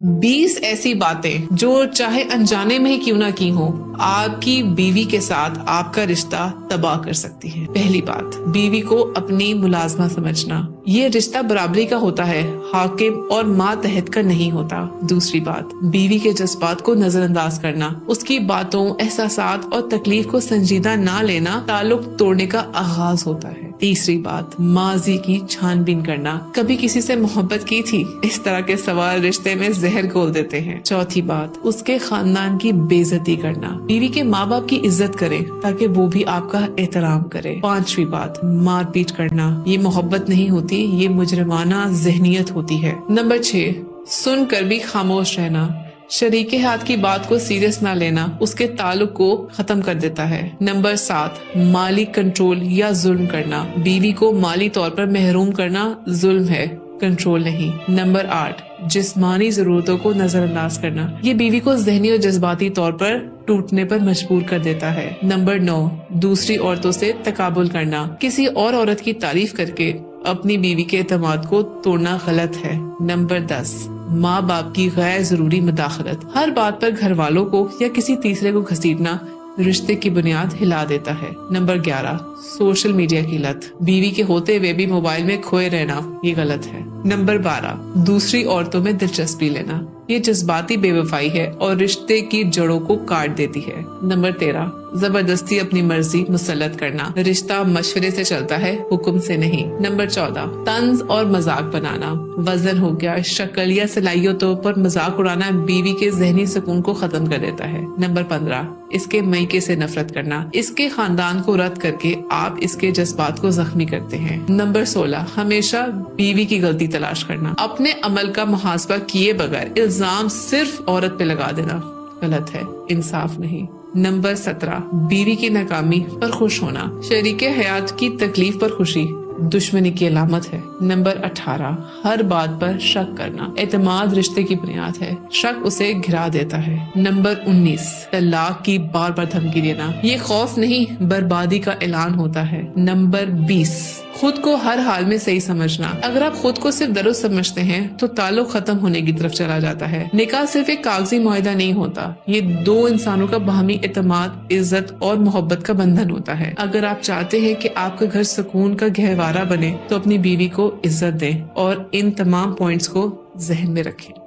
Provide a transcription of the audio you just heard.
20 ऐसी बातें जो चाहे अनजाने में ही क्यों ना की हो, आपकी बीवी के साथ आपका रिश्ता तबाह कर सकती है। पहली बात, बीवी को अपनी मुलाजमा समझना। ये रिश्ता बराबरी का होता है, हाकिम और मातहत का नहीं होता। दूसरी बात, बीवी के जज्बात को नजरअंदाज करना, उसकी बातों, एहसासात और तकलीफ को संजीदा ना लेना ताल्लुक तोड़ने का आगाज होता है। तीसरी बात, माजी की छानबीन करना। कभी किसी से मोहब्बत की थी? इस तरह के सवाल रिश्ते में जहर घोल देते हैं। चौथी बात, उसके खानदान की बेइज्जती करना। बीवी के माँ बाप की इज्जत करें ताकि वो भी आपका एहतराम करे। पांचवी बात, मारपीट करना। ये मोहब्बत नहीं होती, ये मुजरिमाना जहनियत होती है। नंबर 6, सुनकर भी खामोश रहना। शरीके हाथ की बात को सीरियस ना लेना उसके ताल्लुक को खत्म कर देता है। नंबर 7, माली कंट्रोल या जुल्म करना। बीवी को माली तौर पर महरूम करना जुल्म है, कंट्रोल नहीं। नंबर 8, जिस्मानी जरूरतों को नजरअंदाज करना। ये बीवी को ज़हनी और जज्बाती तौर पर टूटने पर मजबूर कर देता है। नंबर 9, दूसरी औरतों से तकाबुल करना। किसी और औरत की तारीफ करके अपनी बीवी के एतमाद को तोड़ना गलत है। नंबर 10, माँ बाप की गैर जरूरी मुदाखलत। हर बात पर घर वालों को या किसी तीसरे को घसीटना रिश्ते की बुनियाद हिला देता है। नंबर 11, सोशल मीडिया की लत। बीवी के होते हुए भी मोबाइल में खोए रहना, ये गलत है। नंबर 12, दूसरी औरतों में दिलचस्पी लेना। ये जज्बाती बेवफाई है और रिश्ते की जड़ों को काट देती है। नंबर 13, जबरदस्ती अपनी मर्जी मुसल्लत करना। रिश्ता मशवरे से चलता है, हुक्म से नहीं। नंबर 14, तंज और मजाक बनाना। वजन हो गया, शक्ल या सलाहियतों पर मजाक उड़ाना बीवी के जहनी सुकून को खत्म कर देता है। नंबर 15, इसके मैके से नफरत करना। इसके खानदान को रद्द करके आप इसके जज्बात को जख्मी करते हैं। नंबर 16, हमेशा बीवी की गलती तलाश करना। अपने अमल का मुहासबा किए बगैर इल्जाम सिर्फ औरत पे लगा देना गलत है, इंसाफ नहीं। नंबर 17, बीवी की नाकामी पर खुश होना। शरीके हयात की तकलीफ पर खुशी दुश्मनी की अलामत है। नंबर 18, हर बात पर शक करना। एतमाद रिश्ते की बुनियाद है, शक उसे घिरा देता है। नंबर 19, तलाक की बार बार धमकी देना। ये खौफ नहीं, बर्बादी का ऐलान होता है। नंबर 20, खुद को हर हाल में सही समझना। अगर आप खुद को सिर्फ दुरुस्त समझते हैं तो ताल्लुक खत्म होने की तरफ चला जाता है। निकाह सिर्फ एक कागजी मुआहदा नहीं होता, ये दो इंसानों का बाहमी एतमाद, इज्जत और मोहब्बत का बंधन होता है। अगर आप चाहते हैं कि आपका घर सुकून का गहवारा बने तो अपनी बीवी को इज्जत दें और इन तमाम पॉइंट्स को जहन में रखें।